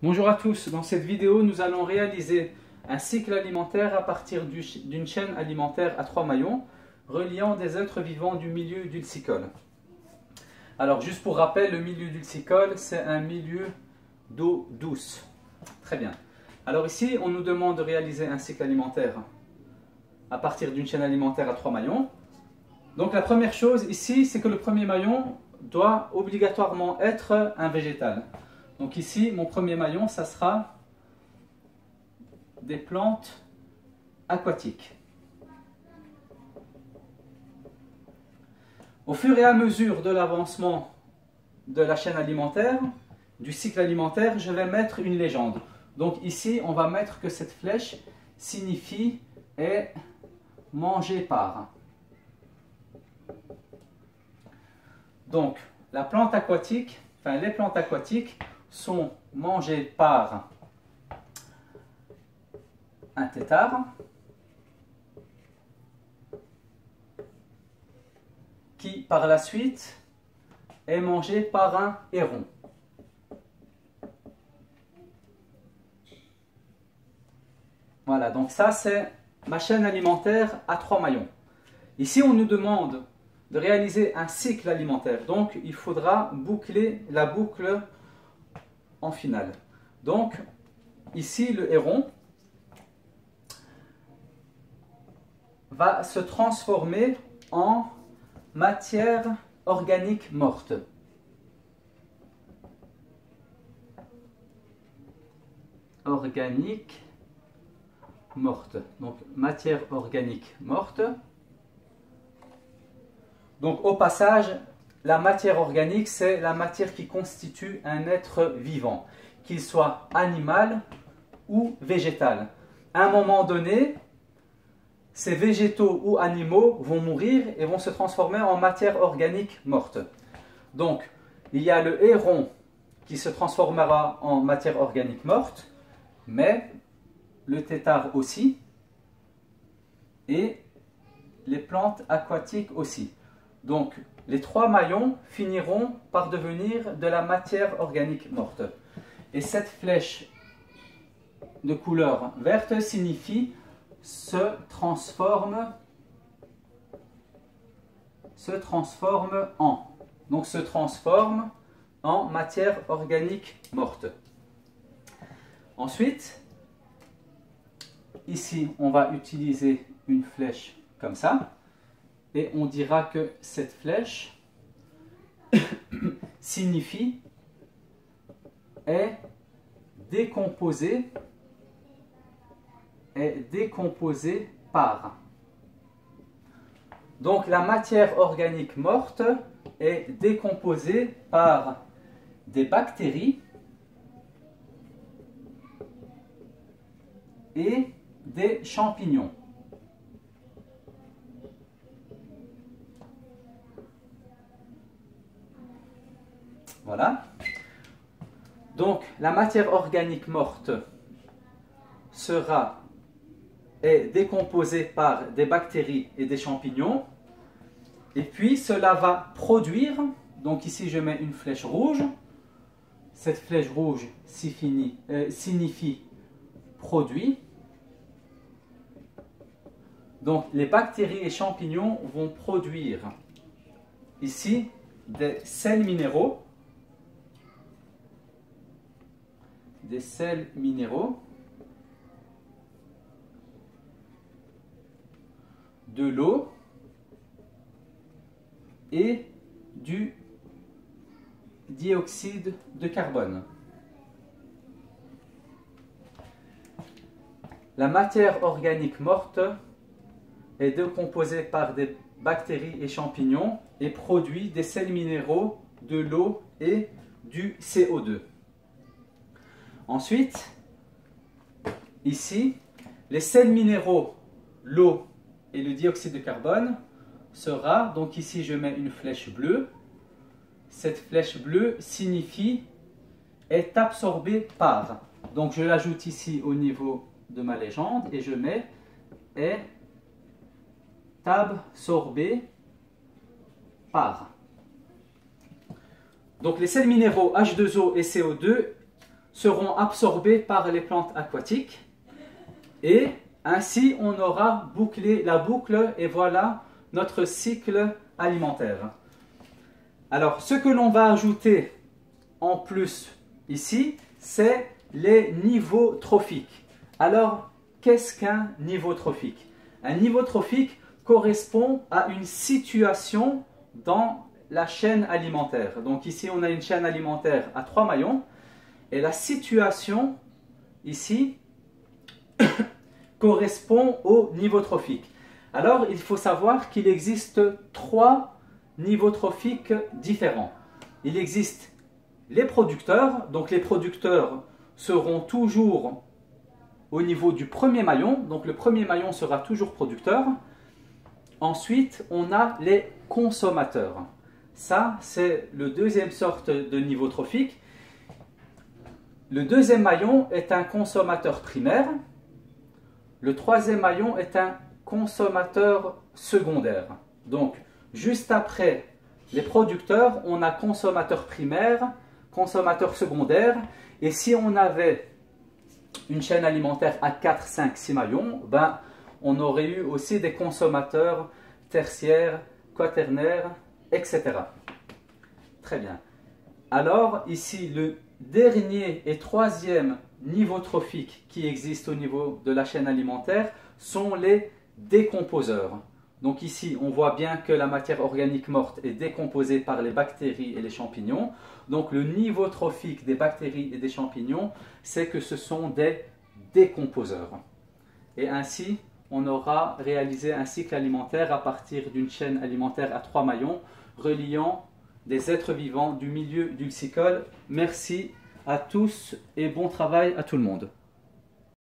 Bonjour à tous, dans cette vidéo nous allons réaliser un cycle alimentaire à partir d'une chaîne alimentaire à 3 maillons reliant des êtres vivants du milieu dulcicole. Alors juste pour rappel, le milieu dulcicole c'est un milieu d'eau douce. Très bien. Alors ici on nous demande de réaliser un cycle alimentaire à partir d'une chaîne alimentaire à 3 maillons. Donc la première chose ici c'est que le premier maillon doit obligatoirement être un végétal. Donc ici, mon premier maillon, ça sera des plantes aquatiques. Au fur et à mesure de l'avancement de la chaîne alimentaire, du cycle alimentaire, je vais mettre une légende. Donc ici, on va mettre que cette flèche signifie est mangé par. Donc, la plante aquatique, enfin les plantes aquatiques, sont mangés par un tétard qui par la suite est mangé par un héron. Voilà, donc ça c'est ma chaîne alimentaire à 3 maillons. Ici on nous demande de réaliser un cycle alimentaire, donc il faudra boucler la boucle en finale. Donc ici le héron va se transformer en matière organique morte. Organique morte. Donc matière organique morte. Donc au passage, la matière organique, c'est la matière qui constitue un être vivant, qu'il soit animal ou végétal. À un moment donné, ces végétaux ou animaux vont mourir et vont se transformer en matière organique morte. Donc, il y a le héron qui se transformera en matière organique morte, mais le tétard aussi, et les plantes aquatiques aussi. Donc, les 3 maillons finiront par devenir de la matière organique morte. Et cette flèche de couleur verte signifie se transforme en. Donc se transforme en matière organique morte. Ensuite, ici on va utiliser une flèche comme ça. Et on dira que cette flèche signifie est décomposée par. Donc la matière organique morte est décomposée par des bactéries et des champignons. Voilà. Donc, la matière organique morte est décomposée par des bactéries et des champignons. Et puis, cela va produire, donc ici je mets une flèche rouge. Cette flèche rouge signifie produit. Donc, les bactéries et champignons vont produire ici des sels minéraux. De l'eau et du dioxyde de carbone. La matière organique morte est décomposée par des bactéries et champignons et produit des sels minéraux, de l'eau et du CO2. Ensuite, ici, les sels minéraux, l'eau et le dioxyde de carbone sera, donc ici je mets une flèche bleue. Cette flèche bleue signifie est absorbé par. Donc je l'ajoute ici au niveau de ma légende et je mets est absorbé par. Donc les sels minéraux H2O et CO2 seront absorbés par les plantes aquatiques et ainsi on aura bouclé la boucle et voilà notre cycle alimentaire. Alors ce que l'on va ajouter en plus ici, c'est les niveaux trophiques. Alors qu'est-ce qu'un niveau trophique? Un niveau trophique correspond à une situation dans la chaîne alimentaire. Donc ici on a une chaîne alimentaire à 3 maillons et la situation ici correspond au niveau trophique. Alors il faut savoir qu'il existe 3 niveaux trophiques différents. Il existe les producteurs, donc les producteurs seront toujours au niveau du premier maillon, donc le premier maillon sera toujours producteur. Ensuite, on a les consommateurs. Ça, c'est le deuxième sorte de niveau trophique. Le deuxième maillon est un consommateur primaire. Le troisième maillon est un consommateur secondaire. Donc, juste après les producteurs, on a consommateur primaire, consommateur secondaire. Et si on avait une chaîne alimentaire à 4, 5, 6 maillons, ben, on aurait eu aussi des consommateurs tertiaires, quaternaires, etc. Très bien. Alors, ici, le dernier et troisième niveau trophique qui existe au niveau de la chaîne alimentaire sont les décomposeurs. Donc ici, on voit bien que la matière organique morte est décomposée par les bactéries et les champignons. Donc le niveau trophique des bactéries et des champignons, c'est que ce sont des décomposeurs. Et ainsi, on aura réalisé un cycle alimentaire à partir d'une chaîne alimentaire à 3 maillons, reliant des êtres vivants du milieu dulcicole. Merci à tous et bon travail à tout le monde.